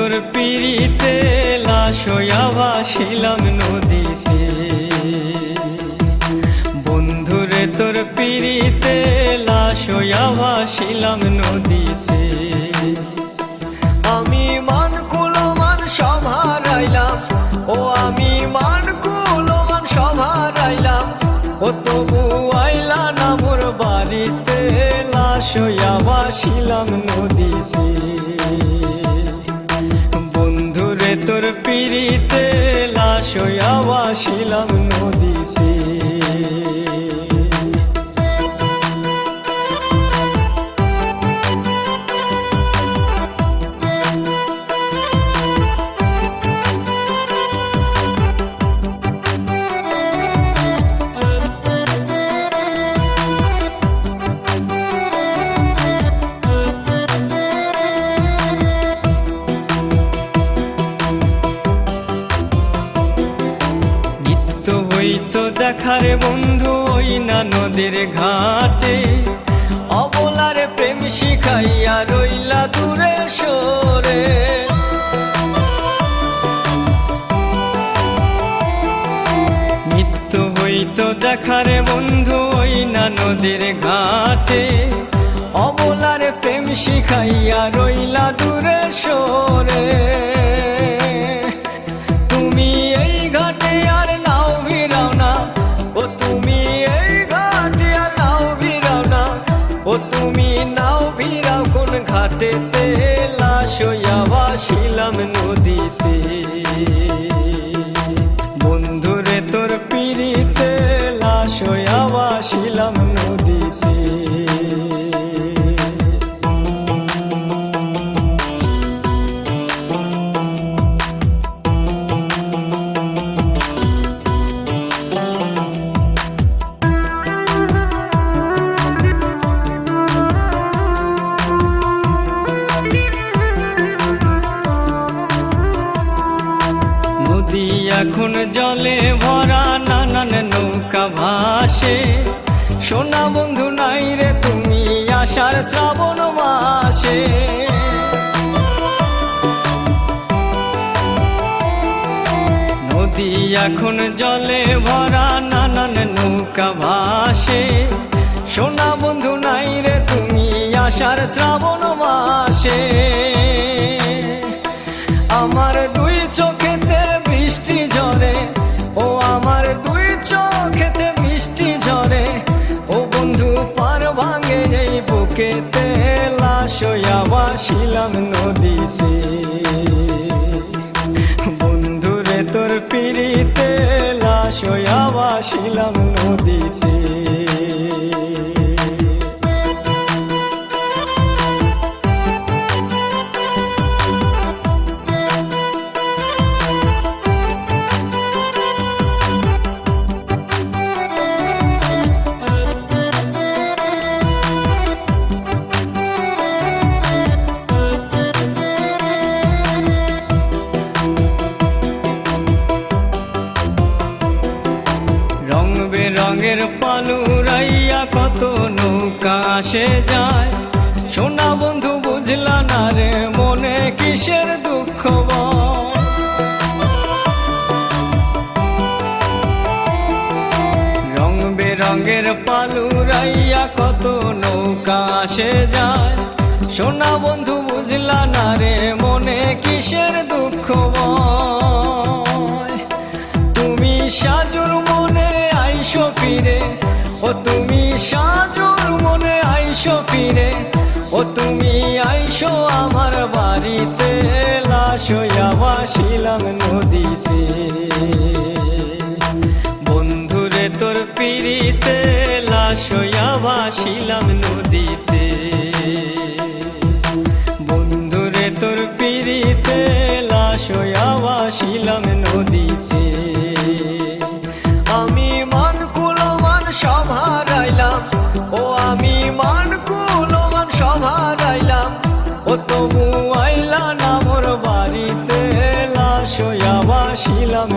তোর পিড়িতে লাশ হইয়া ভাসিলাম নদীতে। বন্ধুরে তোর পিড়িতে লাশ হইয়া ভাসিলাম নদীতে। আমি মান কুলমান সব হারাইলাম, ও আমি মান কুলমান সব হারাইলাম, ও তবু আইলা না মোর বাড়িতে, লাশ হইয়া ভাসিলাম নদীতে। বন্ধুরে তোর পিড়িতে লাশ হইয়া ভাসিলাম নদীতে। হইতো দেখারে বন্ধু ওই না নদীর ঘাটে, অবলারে প্রেম শিখাইয়া রইলা দূরে সরে। নিত্য হইতো দেখারে বন্ধু ওই না নদীর ঘাটে, অবলারে প্রেম শিখাইয়া রইলা দূরে সরে। তুমি এই ঘাটে আর নাও ভিড়াও না, ও তুমি এই ঘাটে আর নাও ভিড়াও না, ও তুমি নাও ভিড়াও কোন ঘাটেতে, লাশ হইয়া ভাসিলাম নদীতে। বন্ধুরে তোর পিড়িতে লাশ হইয়া ভাসিলাম নদীতে। নদী এখন জলে ভরা, নানান নৌকা ভাসে, সোনা বন্ধু নাই রে তুমি আষাঢ় শ্রাবণ মাসে। নদী এখন জলে ভরা, নানান নৌকা ভাসে, সোনা বন্ধু নাই রে তুমি আষাঢ় শ্রাবণ মাসে। আমার দুই চোখেতে বৃষ্টি ঝরে, ও আমার দুই চোখেতে বৃষ্টি ঝরে, ও বন্ধু পার ভাঙে এই বুকেতে, লাশ হইয়া ভাসিলাম নদীতে। বন্ধুরে তোর পিড়িতে লাশ হইয়া ভাসিলাম নদীতে। রং বেরঙের পালুরাইয়া কত নৌকা আসে যায়, সোনা বন্ধু বুঝলা না রে মনে কিসের দুঃখ বল। রং বেরঙের পালুরাইয়া কত নৌকা আসে যায়, সোনা বন্ধু বুঝলা না রে মনে কিসের দুঃখ বল। তুমি সাজুর মনে আইসো ফিরে, ও তুমি সাজুর মনে আইসো ফিরে, ও তুমি আইসো আমার বাড়িতে, লাশ হইয়া ভাসিলাম নদীতে। বন্ধুরে তোর পিড়িতে লাশ হইয়া ভাসিলাম নদীতে। বন্ধুরে তোর পিড়িতে লাশ হইয়া ভাসিলাম নদীতে। আমি মান কুলমান সব হারাইলাম, ও আমি মান কুলমান সব হারাইলাম, ও তবু আইলা না মোর বাড়িতে, লাশ হইয়া ভাসিলাম।